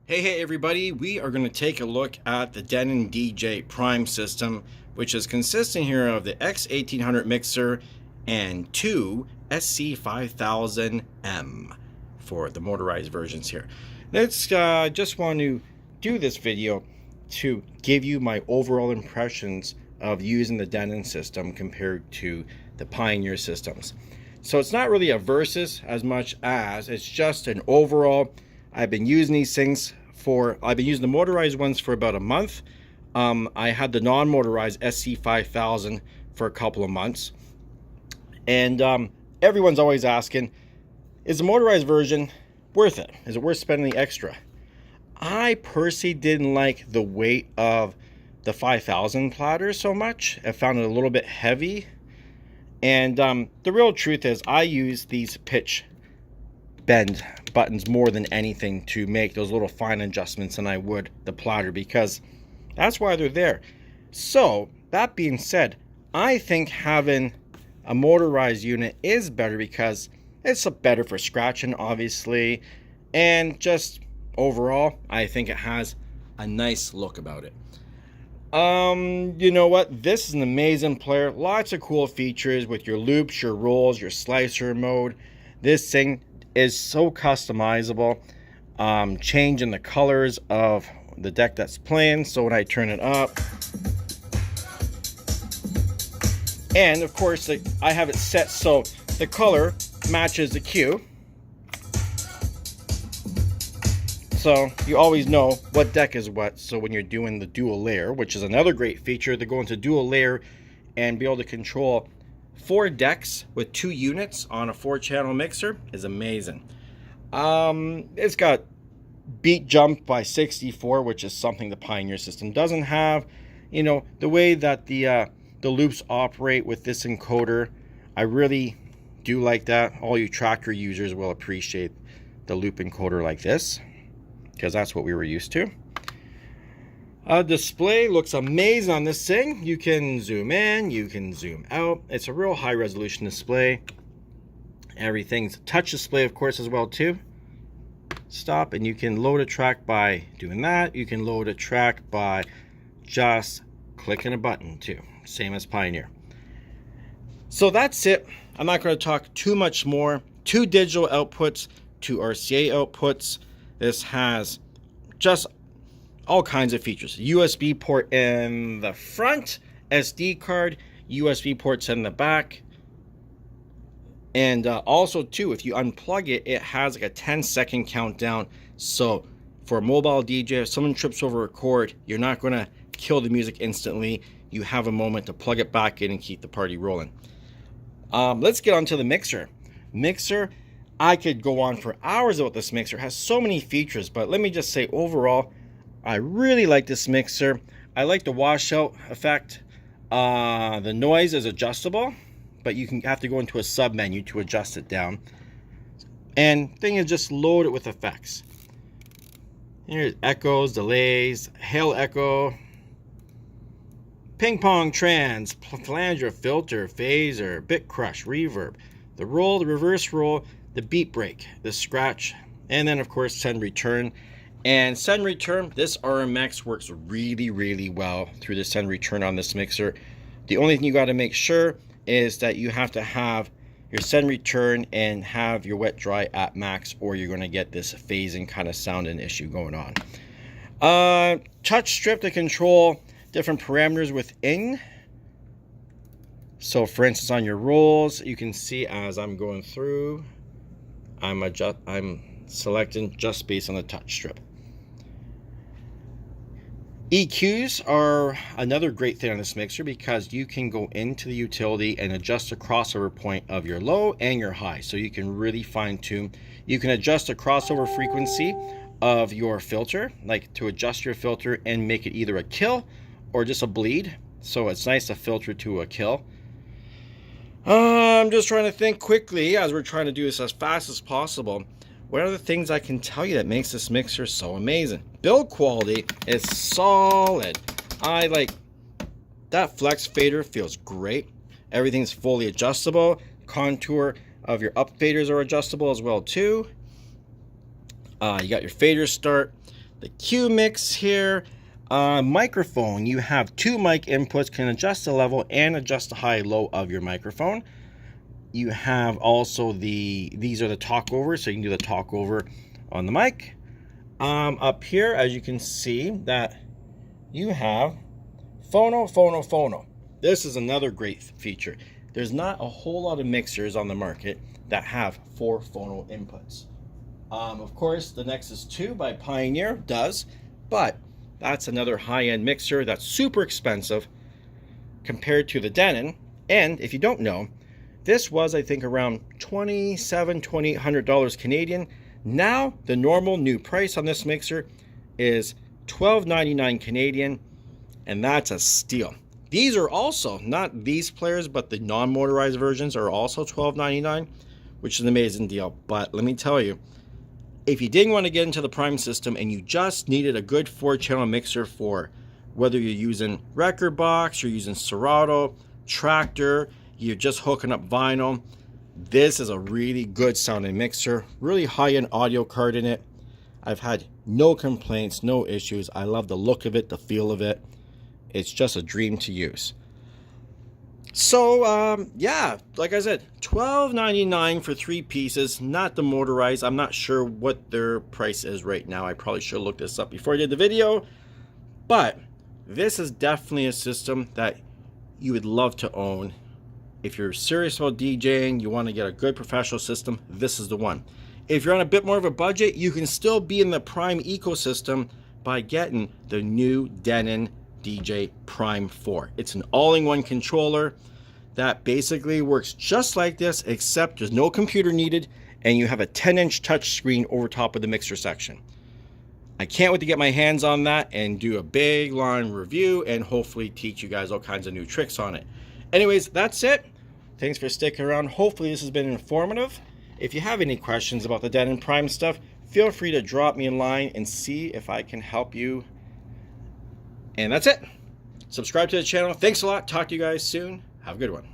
Hey everybody, we are going to take a look at the Denon DJ Prime system, which is consisting here of the X1800 mixer and two SC5000M for the motorized versions here. Let's just want to do this video to give you my overall impressions of using the Denon system compared to the Pioneer systems. So it's not really a versus as much as it's just an overall. I've been using these things I've been using the motorized ones for about a month. I had the non-motorized SC5000 for a couple of months. And everyone's always asking, is the motorized version worth it? Is it worth spending the extra? I personally didn't like the weight of the 5000 platter so much. I found it a little bit heavy. And the real truth is I use these pitch bend buttons more than anything to make those little fine adjustments than I would the platter, because that's why they're there. So that being said, I think having a motorized unit is better because it's better for scratching, obviously, and just overall I think it has a nice look about it. You know what, this is an amazing player. Lots of cool features with your loops, your rolls, your slicer mode. This thing is so customizable, changing the colors of the deck that's playing. So when I turn it up, and of course I have it set so the color matches the cue, so you always know what deck is what. So when you're doing the dual layer, which is another great feature, to go into dual layer and be able to control 4 decks with 2 units on a 4-channel mixer is amazing. It's got beat jump by 64, which is something the Pioneer system doesn't have. You know, the way that the loops operate with this encoder, I really do like that. All you tracker users will appreciate the loop encoder like this, because that's what we were used to. Display looks amazing on this thing. You can zoom in, you can zoom out. It's a real high resolution display. Everything's touch display, of course, as well too. Stop, and you can load a track by doing that. You can load a track by just clicking a button too, same as Pioneer. So that's it. I'm not going to talk too much more. 2 digital outputs, 2 RCA outputs. This has just all kinds of features. USB port in the front, SD card, USB ports in the back. And also too, if you unplug it, it has like a 10-second countdown. So for a mobile DJ, if someone trips over a cord, you're not going to kill the music instantly. You have a moment to plug it back in and keep the party rolling. Let's get on to the mixer. I could go on for hours about this mixer. It has so many features, but let me just say overall, I really like this mixer. I like the washout effect. The noise is adjustable, but you have to go into a sub menu to adjust it down. And thing is just load it with effects. Here's echoes, delays, hail echo, ping pong trans, flanger, filter, phaser, bit crush, reverb, the roll, the reverse roll, the beat break, the scratch, and then of course send return. And send return, this RMX works really well through the send return on this mixer. The only thing you got to make sure is that you have to have your send return and have your wet dry at max, or you're going to get this phasing kind of sound and issue going on. Touch strip to control different parameters within. So for instance, on your rolls, you can see as I'm going through, I'm selecting just based on the touch strip. EQs are another great thing on this mixer, because you can go into the utility and adjust the crossover point of your low and your high, so you can really fine tune. You can adjust the crossover frequency of your filter, like to adjust your filter and make it either a kill or just a bleed. So it's nice to filter to a kill. I'm just trying to think quickly as we're trying to do this as fast as possible. What are the things I can tell you that makes this mixer so amazing? Build quality is solid. I like that flex fader, feels great. Everything's fully adjustable. Contour of your up faders are adjustable as well too. You got your fader start. the Q mix here. Microphone, you have 2 mic inputs, can adjust the level and adjust the high-low of your microphone. You have also these are the talkovers, so you can do the talkover on the mic. Up here, as you can see, that you have phono. This is another great feature. There's not a whole lot of mixers on the market that have 4 phono inputs. Of course, the Nexus 2 by Pioneer does, but that's another high-end mixer that's super expensive compared to the Denon. And if you don't know, this was, I think, around $2,800 Canadian. Now, the normal new price on this mixer is $12.99 Canadian, and that's a steal. These are also, not these players, but the non-motorized versions are also $12.99, which is an amazing deal. But let me tell you, if you didn't want to get into the Prime system and you just needed a good 4-channel mixer for whether you're using record box, you're using Serato, Tractor, you're just hooking up vinyl, this is a really good sounding mixer. Really high-end audio card in it. I've had no complaints, no issues. I love the look of it, the feel of it. It's just a dream to use. So, yeah, like I said, $12.99 for 3 pieces, not the motorized. I'm not sure what their price is right now. I probably should have looked this up before I did the video. But this is definitely a system that you would love to own. If you're serious about DJing, you want to get a good professional system, this is the one. If you're on a bit more of a budget, you can still be in the Prime ecosystem by getting the new Denon DJ Prime 4. It's an all-in-one controller that basically works just like this, except there's no computer needed, and you have a 10-inch touchscreen over top of the mixer section. I can't wait to get my hands on that and do a big, long review and hopefully teach you guys all kinds of new tricks on it. Anyways, that's it. Thanks for sticking around. Hopefully this has been informative. If you have any questions about the Denon Prime stuff, feel free to drop me a line and see if I can help you. And that's it. Subscribe to the channel. Thanks a lot. Talk to you guys soon. Have a good one.